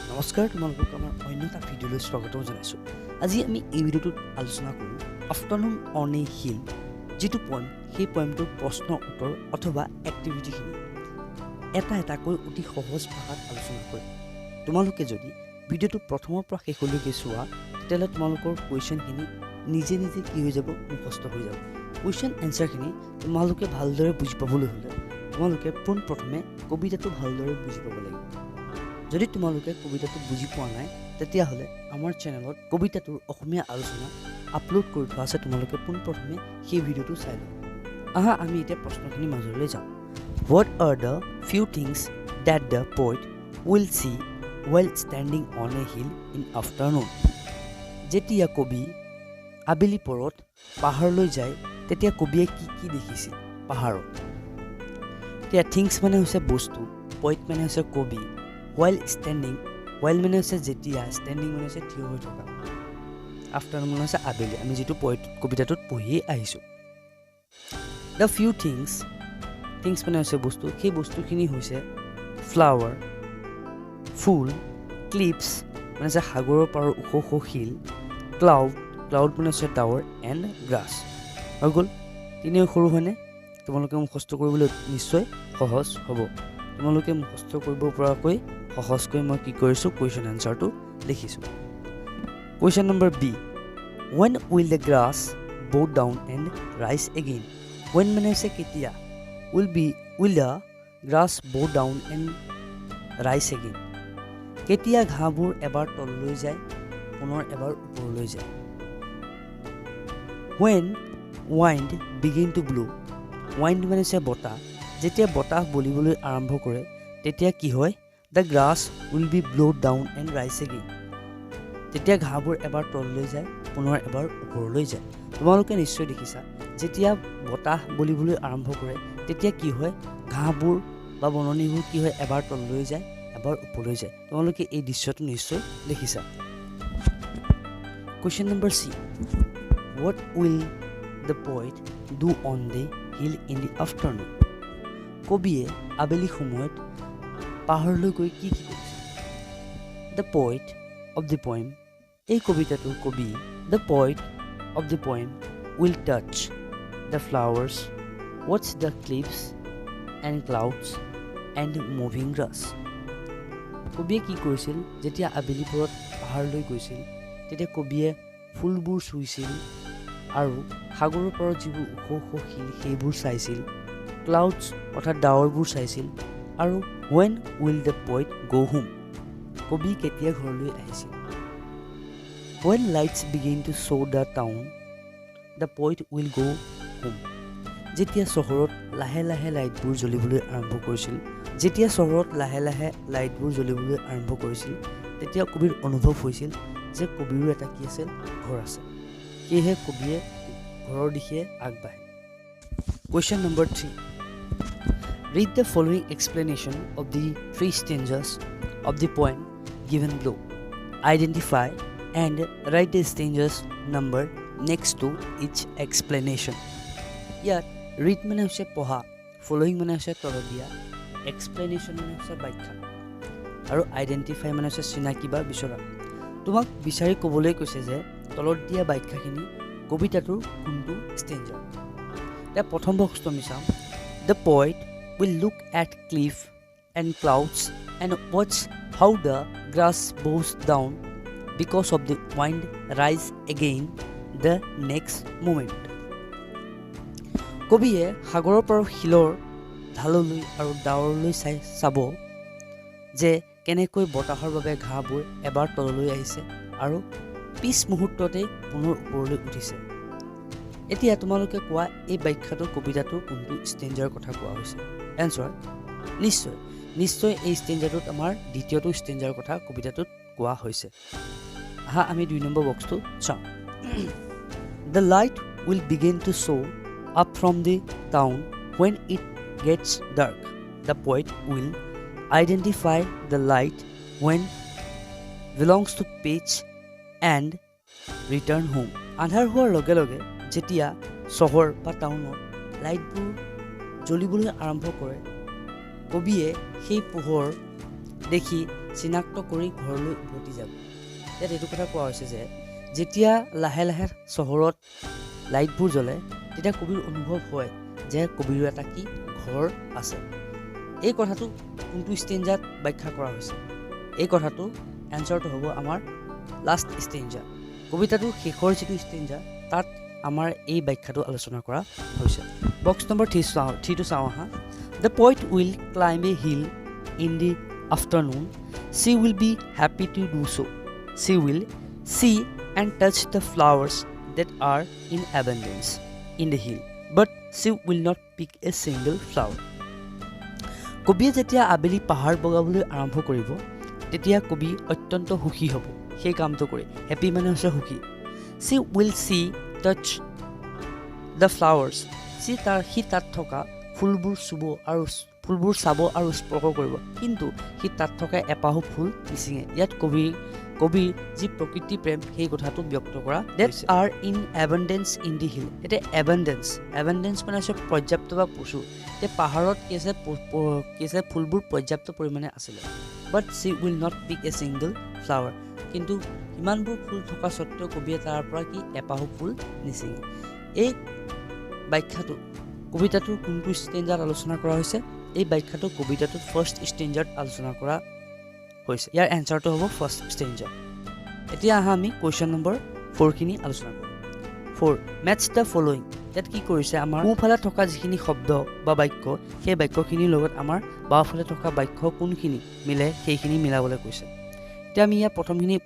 নমস্কাৰ, তোমালোকক আমাৰ অন্য এটা ভিডিঅ'লৈ স্বাগতম জনাইছোঁ। আজি আমি এই ভিডিঅ'টোত আলোচনা কৰোঁ আফটাৰনুন অন এ হিল, যিটো পইম, সেই পইমটোৰ প্ৰশ্ন উত্তৰ অথবা এক্টিভিটিখিনি এটা এটাকৈ অতি সহজ ভাষাত আলোচনা কৰিম। তোমালোকে যদি ভিডিঅ'টো প্ৰথমৰ পৰা শেষলৈকে চোৱা, তেতিয়াহ'লে তোমালোকৰ কুৱেশ্যনখিনি নিজে নিজে কি হৈ যাব, মুখস্থ হৈ যাব। কুৱেশ্যন এনচাৰখিনি তোমালোকে ভালদৰে বুজি পাবলৈ হ'লে তোমালোকে পোনপ্ৰথমে কবিতাটো ভালদৰে বুজি পাব লাগিব। যদি তোমালোকে কবিতাটো বুজি পোৱা নাই, তেতিয়াহ'লে আমাৰ চেনেলত কবিতাটোৰ অসমীয়া আলোচনা আপলোড কৰি থোৱা আছে, তোমালোকে পোনপ্ৰথমে সেই ভিডিঅ'টো চাই লওক। আহা আমি এতিয়া প্ৰশ্নখিনিৰ মাজলৈ যাওঁ। What are the few things that the poet will see while standing on a hill in afternoon? যেতিয়া কবি আবেলি পৰত পাহাৰলৈ যায়, তেতিয়া কবিয়ে কি কি দেখিছিল পাহাৰত? এতিয়া থিংছ মানে হৈছে বস্তু, পইট মানে হৈছে কবি, while standing, while মানে হৈছে যেতিয়া, standing মানে হৈছে থিয় হৈ থকা, আফটাৰনুন মানে হৈছে আবেলি, আমি যিটো কবিতাটোত পঢ়িয়েই আহিছোঁ। দ্য ফিউ থিংছ, থিংছ মানে হৈছে বস্তু, সেই বস্তুখিনি হৈছে ফ্লাৱাৰ, ফুল, ক্লিপছ মানে হৈছে সাগৰৰ পাৰৰ ওখ ওখ শিল, ক্লাউড, ক্লাউড মানে হৈছে ডাৱৰ, এণ্ড গ্ৰাছ। হৈ গ'ল। তিনি সৰু হয়নে? তোমালোকে মুখস্থ কৰিবলৈ নিশ্চয় সহজ হ'ব। তোমালোকে মুখস্থ কৰিব পৰাকৈ সহজকৈ মই কি কৰিছোঁ, কুৱেশ্যন এনচাৰটো লিখিছোঁ। Question number B, when will the grass bow down and rise again? when মানে হৈছে কেতিয়া, will the grass bow down and rise again? কেতিয়া ঘাঁহবোৰ এবাৰ তললৈ যায়, পুনৰ এবাৰ ওপৰলৈ যায়। when wind begin to blow, wind মানে হৈছে বতাহ, যেতিয়া বতাহ বলিবলৈ আৰম্ভ কৰে তেতিয়া কি হয়, the grass will be blown down and rise again. তেতিয়া ঘাঁহবোৰ এবাৰ তললৈ যায়, পুনৰ এবাৰ ওপৰলৈ যায়। তোমালোকে নিশ্চয় দেখিছা, যেতিয়া বতাহ বলিবলৈ আৰম্ভ কৰে তেতিয়া কি হয়, ঘাঁহবোৰ বা বননিবোৰ কি হয়, এবাৰ তললৈ যায়, এবাৰ ওপৰলৈ যায়। তোমালোকে এই দৃশ্যটো নিশ্চয় দেখিছা। Question number C, what will the poet do on the hill in the afternoon? কবিয়ে আবেলি সময়ত পাহাৰলৈ গৈ কি কি কৰিছে? The poet of the poem, এই কবিতাটোৰ কবি, the poet of the poem will touch the flowers, ৱাটছ the cliffs and clouds and moving grass. কবিয়ে কি কৰিছিল, যেতিয়া আবেলি পৰত পাহাৰলৈ গৈছিল তেতিয়া কবিয়ে ফুলবোৰ চুইছিল আৰু সাগৰৰ পাৰত যিবোৰ ওখ ওখ শিল সেইবোৰ চাইছিল, ক্লাউডছ অৰ্থাৎ ডাৱৰবোৰ চাইছিল, আৰু when will the poet go home, কবি কেতিয়া ঘৰলৈ আহিছিল। when lights begin to show the town, the poet will go home, যেতিয়া চহৰত লাহে লাহে লাইটবোৰ জ্বলিবলৈ আৰম্ভ কৰিছিল, যেতিয়া চহৰত লাহে লাহে লাইটবোৰ জ্বলিবলৈ আৰম্ভ কৰিছিল তেতিয়া কবিৰ অনুভৱ হৈছিল যে কবিৰো এটা কি আছিল, ঘৰ আছে। সেয়েহে কবিয়ে ঘৰৰ দিশে আগবাঢ়ে। Question number 3, read the following explanation of the three stanzas of the poem given below. Identify and write the stanzas number next to each explanation. ইয়াত read মানে হৈছে পঢ়া, following মানে হৈছে তলত দিয়া, explanation মানে হৈছে ব্যাখ্যা, আৰু identify মানে হৈছে চিনাকি বা বিচৰা। তোমাক বিচাৰি ক'বলৈ কৈছে যে তলত দিয়া ব্যাখ্যাখিনি কবিতাটোৰ কোনটো ষ্টেঞ্জা। এতিয়া প্ৰথম বক্সটো আমি চাম। The poet will look at cliff and clouds and watch how the grass bows down because of the wind rise again the next moment. কবিয়ে সাগৰৰ পৰা শিলৰ ঢাললৈ আৰু ডাৱৰলৈ চাব যে কেনেকৈ বতাহৰ বাবে ঘাঁহবোৰ এবাৰ তললৈ আহিছে আৰু পিছ মুহূৰ্ততে পুনৰ ওপৰলৈ উঠিছে। এতিয়া তোমালোকে কোৱা, এই ব্যাখ্যাটোৰ কবিতাটোৰ কোনটো ষ্টেঞ্জাৰ কথা কোৱা হৈছে? এনচাৰ নিশ্চয় নিশ্চয় এই ষ্টেঞ্জাৰটোত আমাৰ দ্বিতীয়টো ষ্টেঞ্জাৰ কথা কবিতাটোত কোৱা হৈছে। আহা আমি 2 নম্বৰ বক্সটো চাওঁ। The light will begin to show up from the town when it gets dark. The poet will identify the light when belongs to pitch and return home. আন্ধাৰ হোৱাৰ লগে লগে যেতিয়া চহৰ বা টাউনত লাইটবোৰ জ্বলিবলৈ আৰম্ভ কৰে, কবিয়ে সেই পোহৰ দেখি চিনাক্ত কৰি ঘৰলৈ উভতি যাব। ইয়াত এইটো কথা কোৱা হৈছে যে যেতিয়া লাহে লাহে চহৰত লাইটবোৰ জ্বলে তেতিয়া কবিৰ অনুভৱ হয় যে কবিৰ এটা কি ঘৰ আছে। এই কথাটো কোনটো ষ্টেঞ্জাত ব্যাখ্যা কৰা হৈছে? এই কথাটো এনচাৰটো হ'ব আমাৰ লাষ্ট ষ্টেঞ্জা। কবিতাটোৰ শেষৰ যিটো ষ্টেঞ্জা তাত আমাৰ এই ব্যাখ্যাটো আলোচনা কৰা হৈছে। বক্স নম্বৰ 3টো চাওঁ আহা। The poet will climb a hill in the afternoon. She will be happy to do so. She will see and touch the flowers that are in abundance in the hill, but she will not pick a single flower. কবিয়ে যেতিয়া আবেলি পাহাৰ বগাবলৈ আৰম্ভ কৰিব তেতিয়া কবি অত্যন্ত সুখী হ'ব সেই কামটো কৰি। হেপী মানে হৈছে সুখী। She will see, touch the flowers. সি তাত থকা ফুলবোৰ চাব আৰু স্পৰ্শ কৰিব, কিন্তু সি তাত থকা এপাহু ফুল নিচিঙে। ইয়াত কবিৰ যি প্ৰকৃতি প্ৰেম সেই কথাটো ব্যক্ত কৰা that are in abundance in the hill. এতিয়া abundance মানে হৈছে পৰ্যাপ্ত বা প্ৰচুৰ। এতিয়া পাহাৰত কি আছে ফুলবোৰ পৰ্যাপ্ত পৰিমাণে আছিলে। but she will not pick a single flower. কিন্তু ইমানবোৰ ফুল থকা স্বত্বেও কবিয়ে তাৰ পৰা কি এপাহু ফুল নিচিঙে। এই ব্যাখ্যাটো কবিতাটোৰ কোনটো ষ্টেঞ্জাত আলোচনা কৰা হৈছে? এই ব্যাখ্যাটো কবিতাটোৰ ফাৰ্ষ্ট ষ্টেঞ্জাত আলোচনা কৰা হৈছে। ইয়াৰ এনচাৰটো হ'ব ফাৰ্ষ্ট ষ্টেঞ্জা। এতিয়া আহা আমি কুৱেশ্যন নম্বৰ 4 খিনি আলোচনা কৰোঁ। 4 মেটচ দ্য ফলোয়িং। ইয়াত কি কৰিছে আমাৰ সোঁফালে থকা যিখিনি শব্দ বা বাক্য সেই বাক্যখিনিৰ লগত আমাৰ বাওঁফালে থকা বাক্য কোনখিনি মিলে সেইখিনি মিলাবলৈ কৈছে। এতিয়া আমি ইয়াৰ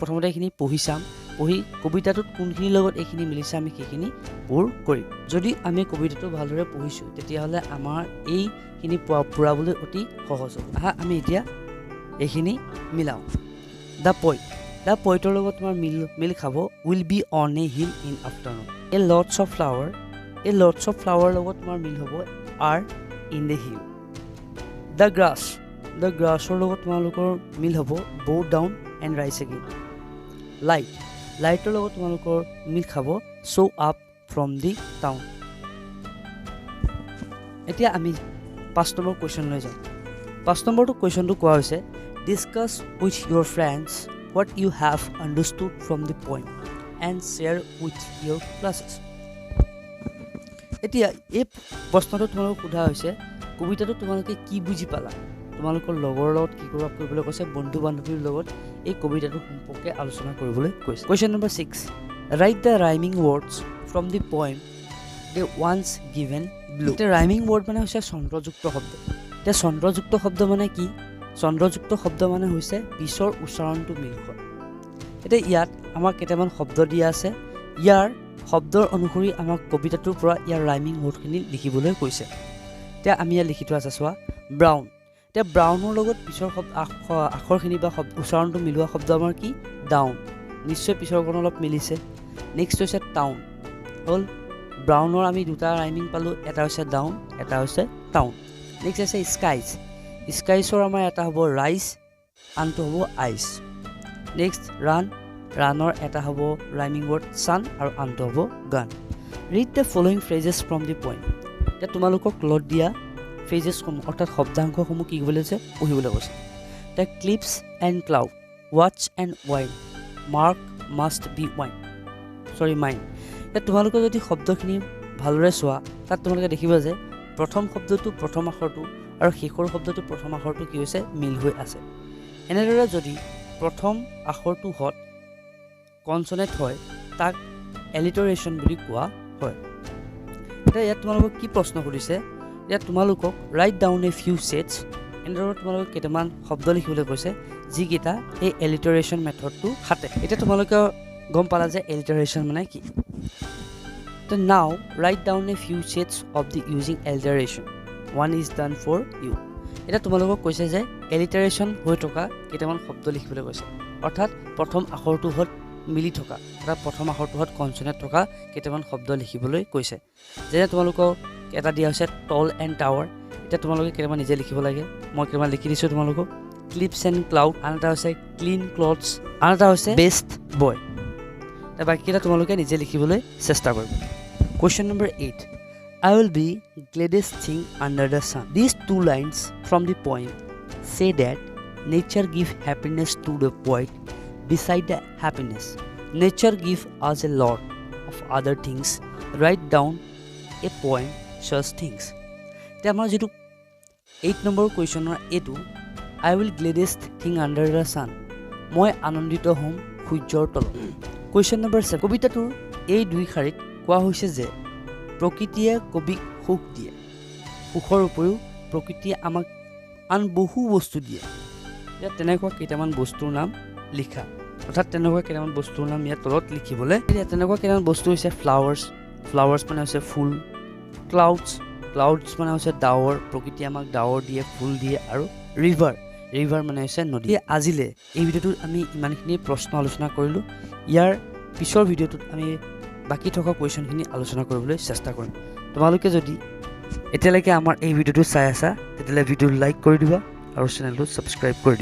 প্ৰথমতে এইখিনি পঢ়ি চাম। পঢ়ি কবিতাটোত কোনখিনিৰ লগত এইখিনি মিলিছে আমি সেইখিনি পূৰ কৰিম। যদি আমি কবিতাটো ভালদৰে পঢ়িছোঁ তেতিয়াহ'লে আমাৰ এইখিনি পূৰাবলৈ অতি সহজ হ'ব। আহা আমি এতিয়া এইখিনি মিলাওঁ। দ্য পইণ্টৰ লগত তোমাৰ মিল খাব will be on a hill in afternoon. A lots of flower লগত তোমাৰ মিল হ'ব আৰ ইন দ্য হিল। দ্য গ্ৰাছৰ লগত তোমালোকৰ মিল হ'ব বো ডাউন এণ্ড ৰাইজ এগেইন। লাইটৰ লগত তোমালোকৰ মিল খাব show up from the town. এতিয়া আমি 5 নম্বৰ কুৱেশ্যনলৈ যাওঁ। 5 নম্বৰটো কুৱেশ্যনটো কোৱা হৈছে discuss with your friends what you have understood from the point and share with your classes. এতিয়া এই প্ৰশ্নটো তোমালোকক সোধা হৈছে কবিতাটো তোমালোকে কি বুজি পালা? তোমালোকৰ লগৰ লগত কি কৰিবলৈ কৈছে, বন্ধু বান্ধৱীৰ লগত এই কবিতাটোৰ সম্পৰ্কে আলোচনা কৰিবলৈ কৈছে। Question number 6 right the rhyming words from the poem the once given blue. এতিয়া ৰাইমিং ৱৰ্ড মানে হৈছে চন্দ্ৰযুক্ত শব্দ। এতিয়া চন্দ্ৰযুক্ত শব্দ মানে কি? চন্দ্ৰযুক্ত শব্দ মানে হৈছে পিছৰ উচ্চাৰণটো মিল খোৱা। এতিয়া ইয়াত আমাক কেইটামান শব্দ দিয়া আছে। ইয়াৰ শব্দৰ অনুসৰি আমাক কবিতাটোৰ পৰা ইয়াৰ ৰাইমিং ৱৰ্ডখিনি লিখিবলৈ কৈছে। এতিয়া আমি ইয়াত লিখি থোৱা আছে চোৱা ব্ৰাউন। এতিয়া ব্ৰাউনৰ লগত পিছৰ আখৰখিনি বা উচ্চাৰণটো মিলোৱা শব্দ আমাৰ কি ডাউন। নিশ্চয় পিছৰখন অলপ মিলিছে। নেক্সট হৈছে টাউন। হ'ল ব্ৰাউনৰ আমি দুটা ৰাইমিং পালোঁ, এটা হৈছে ডাউন, এটা হৈছে টাউন। নেক্সট আছে স্কাইছৰ আমাৰ এটা হ'ব ৰাইজ, আনটো হ'ব আইচ। নেক্সট ৰানৰ এটা হ'ব ৰাইমিং ৱৰ্ড ছান আৰু আনটো হ'ব গান। Read the following phrases from the point. এতিয়া তোমালোকক তলত দিয়া ফ্ৰেজেছসমূহ অৰ্থাৎ শব্দাংশসমূহ কি কৰিবলৈ কৈছে পঢ়িবলৈ কৈছে। The cliffs and cloud, watts and wine, mark must be mine. এতিয়া তোমালোকে যদি শব্দখিনি ভালদৰে চোৱা তাত তোমালোকে দেখিবা যে প্ৰথম শব্দটো প্ৰথম আখৰটো আৰু শেষৰ শব্দটো প্ৰথম আখৰটো কি হৈছে মিল হৈ আছে। এনেদৰে যদি প্ৰথম আখৰটো হত কনচনেণ্ট হয় তাক এলিটাৰেশ্যন বুলি কোৱা হয়। এতিয়া ইয়াত তোমালোকক কি প্ৰশ্ন সুধিছে? ইয়াত তোমালোকক right down a few sets. এনেদৰে তোমালোকক কেইটামান শব্দ লিখিবলৈ কৈছে যিকেইটা এই এলিটাৰেশ্যন মেথডটো খাটে। এতিয়া তোমালোকে গম পালা যে এলিটাৰেশ্যন মানে কি। Now write down a few sets of the using alliteration, one is done for you. এতিয়া তোমালোকক কৈছে যে এলিটাৰেশ্যন হৈ থকা কেইটামান শব্দ লিখিবলৈ কৈছে, অৰ্থাৎ প্ৰথম আখৰটো হত মিলি থকা অৰ্থাৎ প্ৰথম আখৰটো হত কনচনেণ্ট থকা কেইটামান শব্দ লিখিবলৈ কৈছে। যেনে তোমালোকক এটা দিয়া হৈছে টল এণ্ড টাৱাৰ। এতিয়া তোমালোকে কেইটামান নিজে লিখিব লাগে। মই কেইটামান লিখি দিছোঁ তোমালোকক। ক্লিপছ এণ্ড ক্লাউড, আন এটা হৈছে ক্লিন ক্লথছ, আন এটা হৈছে বেষ্ট বয়। বাকীকেইটা তোমালোকে নিজে লিখিবলৈ চেষ্টা কৰিব। Question number 8 I will be gladdest thing under the sun. These two lines from the poem say that nature give happiness to the poet beside the happiness. Nature give us a lot of other things. Write down a poem such things. এতিয়া আমাৰ যেটো 8 number কোৱেশ্চনৰ এটো I will gladest thing under the sun. মই আনন্দিত হ'ম সূৰ্যৰ তলত। Question number 7 কবিতাটোৰ এই দুই শাৰীত কোৱা হৈছে যে প্ৰকৃতিয়ে কবিক সুখ দিয়ে। সুখৰ উপৰিও প্ৰকৃতিয়ে আমাক আন বহু বস্তু দিয়ে। ইয়াত তেনেকুৱা কেইটামান বস্তুৰ নাম লিখা। অৰ্থাৎ তেনেকুৱা কেইটামান বস্তুৰ নাম ইয়াত তলত লিখিবলৈ। এতিয়া তেনেকুৱা কেইটামান বস্তু হৈছে ফ্লাৱাৰ্ছ মানে হৈছে ফুল, ক্লাউডছ মানে হৈছে ডাৱৰ, প্ৰকৃতিয়ে আমাক ডাৱৰ দিয়ে, ফুল দিয়ে, আৰু ৰিভাৰ মানে হৈছে নদী। আজিলে এই ভিডিঅ'টোত আমি ইমানখিনি প্ৰশ্ন আলোচনা কৰিলোঁ। ইয়াৰ পিছৰ ভিডিঅ'টোত আমি বাকী থকা কুৱেশ্যনখিনি আলোচনা কৰিবলৈ চেষ্টা কৰিম। তোমালোকে যদি এতিয়ালৈকে আমাৰ এই ভিডিঅ'টো চাই আছা তেতিয়াহ'লে ভিডিঅ'টো লাইক কৰি দিবা আৰু চেনেলটো ছাবস্ক্ৰাইব কৰি দিবা।